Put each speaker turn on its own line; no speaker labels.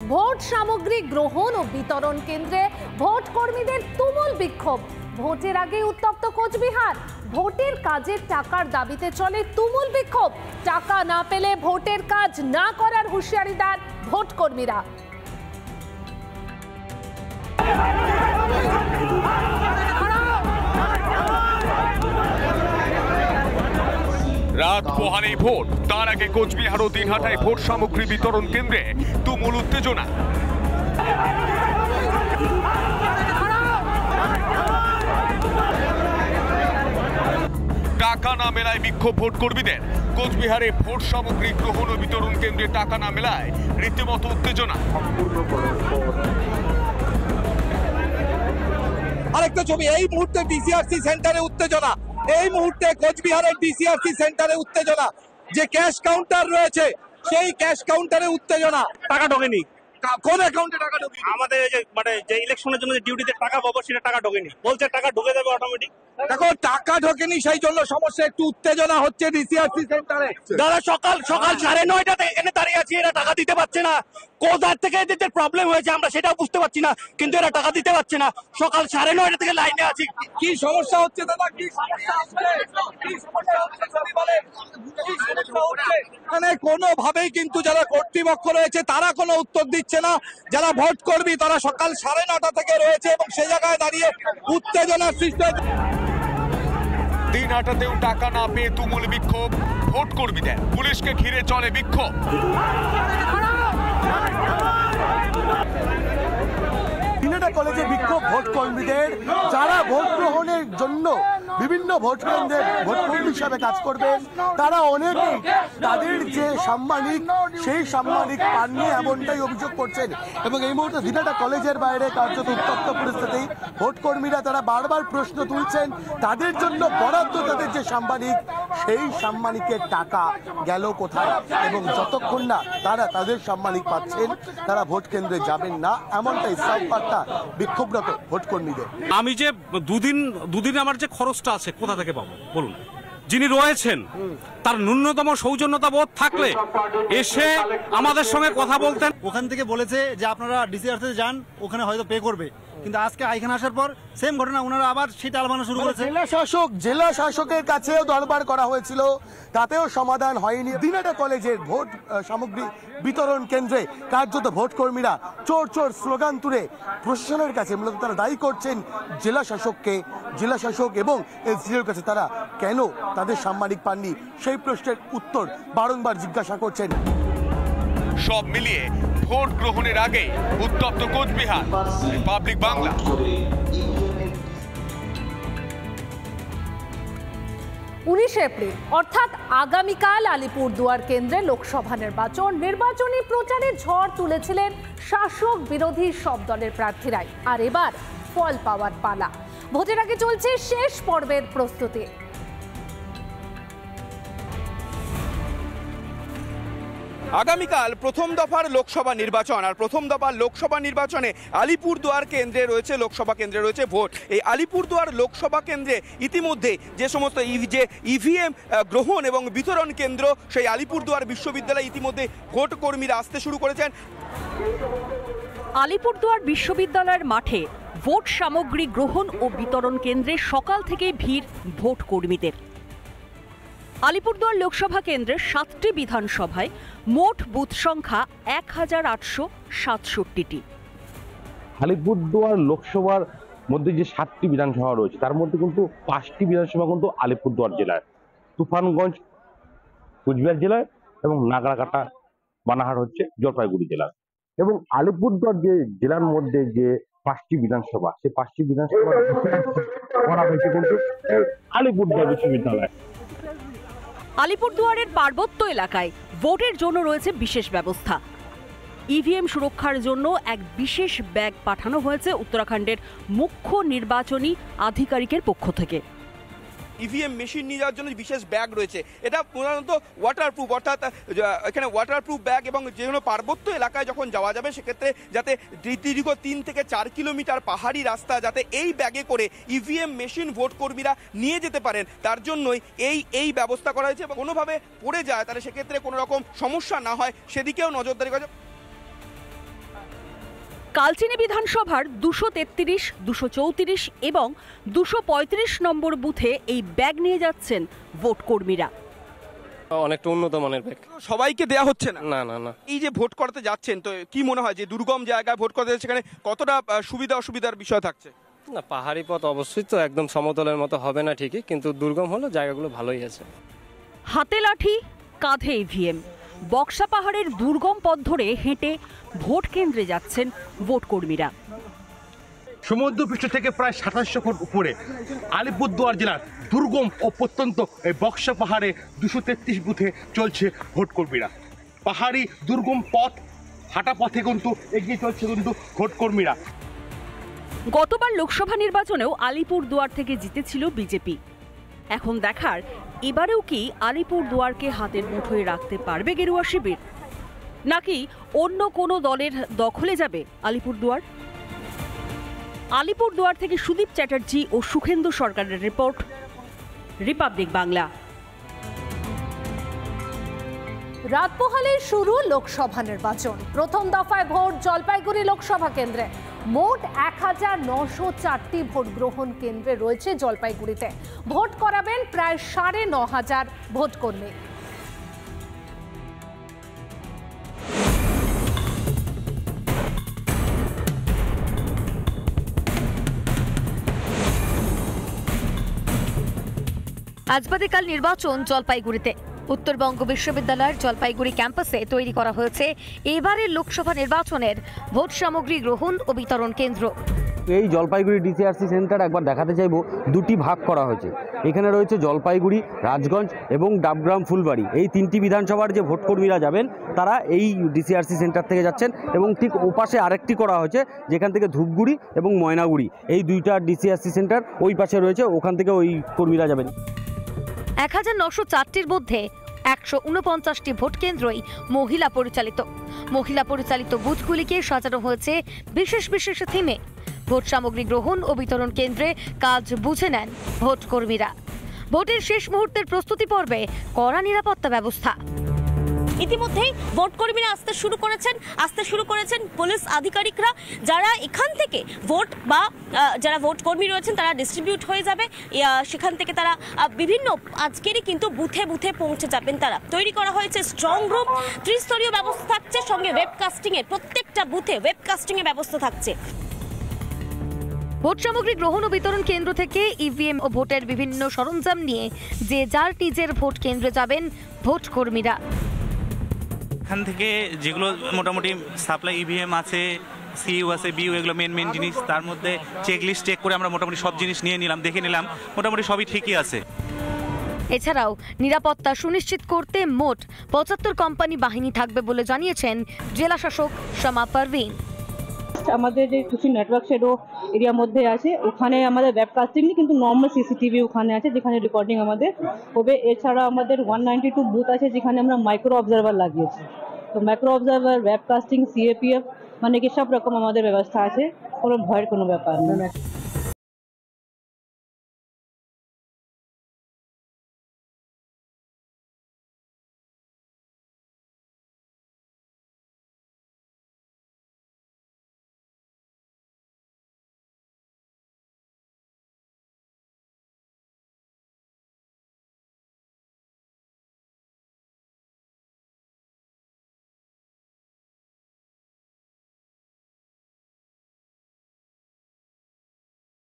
Vote সামগ্রী গ্রহণ ও বিতরণ কেন্দ্রে ভোট কর্মীদের তুমুল বিক্ষোভ। ভোটের আগে উত্তপ্ত কোচবিহার। ভোটের কাজের টাকার দাবিতে চলে তুমুল বিক্ষোভ। টাকা না পেলে ভোটের কাজ না করার হুঁশিয়ারি দেন ভোট কর্মীরা।
রাত পোহালেই ভোট, তার আগে কোচবিহার ও দিনহাটায় ভোট সামগ্রী বিতরণ কেন্দ্রে তুমুল উত্তেজনা। টাকা না মেলায় বিক্ষোভ ভোট কর্মীদের। কোচবিহারে ভোট সামগ্রী গ্রহণ ও বিতরণ কেন্দ্রে টাকা না মেলায় রীতিমতো উত্তেজনা।
আরেকটা ছবি, এই মুহূর্তে ডিসিআরসি সেন্টারে উত্তেজনা। এই মুহূর্তে কোচবিহারের ডিসিআরসি সেন্টারে উত্তেজনা। যে ক্যাশ কাউন্টার রয়েছে সেই ক্যাশ কাউন্টারে উত্তেজনা।
টাকা ঢোকেনি।
কোন অ্যাকাউন্টে টাকা ঢোকেনি?
আমাদের যে ইলেকশনের জন্য যে ডিউটিতে টাকা পাবো সেটা টাকা ঢোকেনি। বলছে টাকা ঢুকে যাবে অটোমেটিক।
দেখো, টাকা ঢোকেনি, সেই জন্য সমস্যা। একটু উত্তেজনা হচ্ছে ডিসিআরসি সেন্টারে।
দাদা সকাল 9:30 এখানে দাঁড়িয়ে আছি, এরা টাকা দিতে পারছে না। কোথার থেকে এদের প্রবলেম হয়েছে আমরা সেটাও বুঝতে পারছি না, কিন্তু এরা টাকা দিতে পারছে না। সকাল 9:30 থেকে লাইনে আছি।
কি সমস্যা হচ্ছে দাদা? কি সমস্যা হচ্ছে? কি সমস্যা হচ্ছে সবই বলেন। কি সমস্যা হচ্ছে? মানে কোনোভাবেই কিন্তু যারা কর্তৃপক্ষ রয়েছে তারা কোনো উত্তর দিচ্ছে না। যারা ভোট কর্মী তারা সকাল 9:30 থেকে রয়েছে এবং সে জায়গায় দাঁড়িয়ে উত্তেজনার সৃষ্টি হয়েছে।
দিনহাটাতেও টাকা না পেয়ে তুমুল বিক্ষোভ ভোট কর্মীদের। পুলিশকে ঘিরে চলে বিক্ষোভ।
দিনহাটা কলেজে বিক্ষোভ ভোট কর্মীদের, যারা ভোট গ্রহণের জন্য বিভিন্ন ভোট কেন্দ্রে ভোট কর্মী হিসাবে কাজ করবেন, তারা অনেকেই তাদের যে সাম্মানিক সেই সাম্মানিক পাননি এমনটাই অভিযোগ করছেন। এবং এই মুহূর্তে দিনহাটা কলেজের বাইরে কার্যত উত্তপ্ত পরিস্থিতি। ভোট কর্মীরা তারা বারবার প্রশ্ন তুলছেন তাদের জন্য বরাদ্দ তাদের যে সাম্মানিক সেই সাম্মানিকের টাকা গেল কোথায়, এবং যতক্ষণ না তারা তাদের সাম্মানিক পাচ্ছেন তারা ভোট কেন্দ্রে যাবেন না, এমনটাই সাফ বার্তা বিক্ষোভরত ভোট কর্মীদের।
আমি যে দুদিন আমার যে খরচটা আছে কোথা থেকে পাবো বলুন? যিনি রয়েছেন তার ন্যূনতম সৌজন্যতা বোধ থাকলে এসে আমাদের সঙ্গে কথা বলতেন।
ওখান থেকে বলেছে যে আপনারা ডিসিআরসি যান, ওখানে হয়তো পে করবে, কিন্তু আজকে এখানে আসার পর সেম ঘটনা, ওনারা আবার সেটা আলবানো শুরু করেছে।
জেলা শাসকের কাছেও দরবার করা হয়েছিল, তাতেও সমাধান হয়নি। দিনহাটা কলেজের ভোট সামগ্রী বিতরণ কেন্দ্রে কার্যত ভোট কর্মীরা চোর চোর স্লোগান তুলে প্রশাসনের কাছে মূলত তারা দায়ী করছেন জেলা শাসককে। জেলা শাসক এবং এসডিওর কাছে তারা কেন তাদের সাম্মানিক পাননি সেই প্রশ্নের উত্তর বারংবার জিজ্ঞাসা করছেন।
সব মিলিয়ে ভোট গ্রহণের আগে উত্তপ্ত কোচবিহার। রিপাবলিক বাংলা।
19 এপ্রিল অর্থাৎ আগামীকাল আলিপুরদুয়ার কেন্দ্রে লোকসভা নির্বাচনী প্রচারে ঝড় তুলেছিলেন শাসক বিরোধী সব দলের প্রার্থীরাই। আর এবার ফল পাওয়ার পালা। ভোটের আগে চলছে শেষ পর্বের প্রস্তুতি।
আগামীকাল প্রথম দফার লোকসভা নির্বাচন, আর প্রথম দফার লোকসভা নির্বাচনে আলিপুরদুয়ার কেন্দ্রে রয়েছে, লোকসভা কেন্দ্রে রয়েছে ভোট। এই আলিপুরদুয়ার লোকসভা কেন্দ্রে ইতিমধ্যে যে সমস্ত ইভিএম গ্রহণ এবং বিতরণ কেন্দ্র, সেই আলিপুরদুয়ার বিশ্ববিদ্যালয়ে ইতিমধ্যে ভোট কর্মীরা আসতে শুরু করেছেন।
আলিপুরদুয়ার বিশ্ববিদ্যালয়ের মাঠে ভোট সামগ্রী গ্রহণ ও বিতরণ কেন্দ্রে সকাল থেকেই ভিড় ভোট কর্মীদের। আলিপুরদুয়ার লোকসভা কেন্দ্রের 7টি বিধানসভায় মোট বুথ সংখ্যা 1867টি।
আলিপুরদুয়ার লোকসভার মধ্যে যে 7টি বিধানসভা রয়েছে তার মধ্যে কিন্তু 5টি বিধানসভা কিন্তু আলিপুরদুয়ার জেলায়, তুফানগঞ্জ কুচবিহার জেলায় এবং নাগরাকাটা বানাহাট হচ্ছে জলপাইগুড়ি জেলার। এবং আলিপুরদুয়ার যে জেলার মধ্যে যে 5টি বিধানসভা, সেই 5টি বিধানসভা করা হয়েছে কিন্তু আলিপুরদুয়ার বিশ্ববিদ্যালয়।
আলিপুরদুয়ারের পার্বত্য এলাকায় ভোটের জন্য রয়েছে বিশেষ ব্যবস্থা। ইভিএম সুরক্ষার জন্য এক বিশেষ ব্যাগ পাঠানো হয়েছে উত্তরাখণ্ডের মুখ্য নির্বাচনী আধিকারিকের পক্ষ থেকে।
ইভিএম মেশিন নিয়ে যাওয়ার জন্য বিশেষ ব্যাগ রয়েছে। এটা প্রধানত ওয়াটারপ্রুফ, অর্থাৎ এখানে ওয়াটারপ্রুফ ব্যাগ, এবং যে কোনো পার্বত্য এলাকায় যখন যাওয়া যাবে সেক্ষেত্রে যাতে দীর্ঘ 3 থেকে 4 কিলোমিটার পাহাড়ি রাস্তা যাতে এই ব্যাগে করে ইভিএম মেশিন ভোট কর্মীরা নিয়ে যেতে পারেন, তার জন্যই এই ব্যবস্থা করা হয়েছে। এবং কোনোভাবে পড়ে যায় তাহলে সেক্ষেত্রে কোনো রকম সমস্যা না হয় সেদিকেও নজরদারি করা।
কালচিনি বিধানসভার 233, 234 এবং 235 নম্বর বুথে এই ব্যাগ নিয়ে যাচ্ছেন ভোট কর্মীরা।
অনেকটা উন্নত মানের ব্যাগ।
সবাইকে দেয়া হচ্ছে না?
না না না।
এই যে ভোট করতে যাচ্ছেন, তো কি মনে হয় যে দুর্গম জায়গায় ভোট করতে সেখানে কতটা সুবিধা অসুবিধার বিষয় থাকছে?
না, পাহাড়ি পথ অবশ্যই তো একদম সমতলের মতো হবে না ঠিকই, কিন্তু দুর্গম হলো জায়গাগুলো ভালোই আছে।
হাতে লাঠি, কাঁধে ইভিএম, বক্সা পাহাড়ের দুর্গম পথ ধরে হেঁটে ভোট কেন্দ্রে যাচ্ছেন ভোট কর্মীরা।
সমুদ্রপৃষ্ঠ থেকে প্রায় 2700 ফুট উপরে আলিপুরদুয়ার জেলার দুর্গম ও প্রত্যন্ত এই বক্সা পাহাড়ে 233 বুথে চলছে ভোট কর্মীরা। পাহাড়ি দুর্গম পথ হাঁটা পথে কিন্তু এগিয়ে চলছে কিন্তু ভোট কর্মীরা।
গতবার লোকসভা নির্বাচনেও আলিপুরদুয়ার থেকে জিতেছিল বিজেপি। এখন দেখার এবারেও কি আলিপুরদুয়ারকে হাতের মুঠোয় রাখতে পারবে গেরুয়া শিবির, নাকি অন্য কোনো দলের দখলে যাবে আলিপুরদুয়ার? আলিপুরদুয়ার থেকে সুদীপ চ্যাটার্জি ও সুখেন্দু সরকারের রিপোর্ট, রিপাবলিক বাংলা।
রাত পোহালে শুরু লোকসভা নির্বাচন। প্রথম দফায় ভোট জলপাইগুড়ি লোকসভা কেন্দ্রে। মোট 1904টি ভোট গ্রহণ কেন্দ্রে রয়েছে জলপাইগুড়িতে। ভোট করাবেন প্রায় 9500 ভোটকর্মী।
আজ বাদে কাল নির্বাচন জলপাইগুড়িতে। উত্তরবঙ্গ বিশ্ববিদ্যালয়ের জলপাইগুড়ি ক্যাম্পাসে তৈরি করা হয়েছে এবারের লোকসভা নির্বাচনের ভোট সামগ্রী গ্রহণ ও বিতরণ কেন্দ্র।
এই জলপাইগুড়ি ডিসিআরসি সেন্টার একবার দেখাতে চাইব, দুটি ভাগ করা হয়েছে। এখানে রয়েছে জলপাইগুড়ি, রাজগঞ্জ এবং ডাবগ্রাম, ফুলবাড়ি। এই তিনটি বিধানসভার যে ভোটকর্মীরা যাবেন তারা এই ডিসিআরসি সেন্টার থেকে যাচ্ছেন, এবং ঠিক ওপাশে আরেকটি করা হয়েছে যেখান থেকে ধূপগুড়ি এবং ময়নাগুড়ি, এই দুইটা ডিসিআরসি সেন্টার ওই পাশে রয়েছে, ওখান থেকে ওই কর্মীরা যাবেন।
1904টির মধ্যে 149টি ভোট কেন্দ্রই মহিলা পরিচালিত। মহিলা পরিচালিত বুথগুলিকে সাজানো হয়েছে বিশেষ বিশেষ থিমে। ভোট সামগ্রী গ্রহণ ও বিতরণ কেন্দ্রে কাজ বুঝে নেন ভোট কর্মীরা। ভোটের শেষ মুহূর্তের প্রস্তুতি পর্বে কড়া নিরাপত্তা ব্যবস্থা।
ইতিমধ্যেই ভোট কর্মীরা আসতে শুরু করেছেন পুলিশ আধিকারিকরা, যারা এখান থেকে ভোট বা যারা ভোট কর্মী রয়েছেন তারা ডিস্ট্রিবিউট হয়ে যাবে। সেখান থেকে তারা বিভিন্ন আজকেরই কিন্তু বুথে বুথে পৌঁছে যাবেন। তারা তৈরি করা হয়েছে স্ট্রং রুম, ত্রিস্তরীয় ব্যবস্থা থাকছে, সঙ্গে ওয়েবকাস্টিং এর প্রত্যেকটা বুথে ওয়েবকাস্টিং এর ব্যবস্থা থাকছে।
ভোট সামগ্রী গ্রহণ ও বিতরণ কেন্দ্র থেকে ইভিএম ও ভোটের বিভিন্ন সরঞ্জাম নিয়ে যে যার নিজের ভোট কেন্দ্রে যাবেন ভোট কর্মীরা।
এখান থেকে যেগুলো মোটামুটি সাপ্লাই ইভিএম আছে, সিইউ আছে, বিইউ, এগুলো মেন জিনিস। তার মধ্যে চেক লিস্ট চেক করে আমরা মোটামুটি সব জিনিস নিয়ে নিলাম, দেখে নিলাম, মোটামুটি সবই ঠিকই আছে।
এছাড়াও নিরাপত্তা সুনিশ্চিত করতে মোট 75 কোম্পানি বাহিনী থাকবে বলে জানিয়েছেন জেলা শাসক শামা পারভিন।
আমাদের যে কিছু নেটওয়ার্ক শেডো এরিয়ার মধ্যে আছে, ওখানে আমাদের ওয়েবকাস্টিং নেই, কিন্তু নর্মাল সিসিটিভি ওখানে আছে যেখানে রেকর্ডিং আমাদের হবে। এছাড়া আমাদের 192 বুথ আছে যেখানে আমরা মাইক্রো অবজারভার লাগিয়েছি। তো মাইক্রো অবজারভার, ওয়েবকাস্টিং, সিএপিএফ মানে কি সব রকম আমাদের ব্যবস্থা আছে, কোনো ভয়ের কোনো ব্যাপার নেই।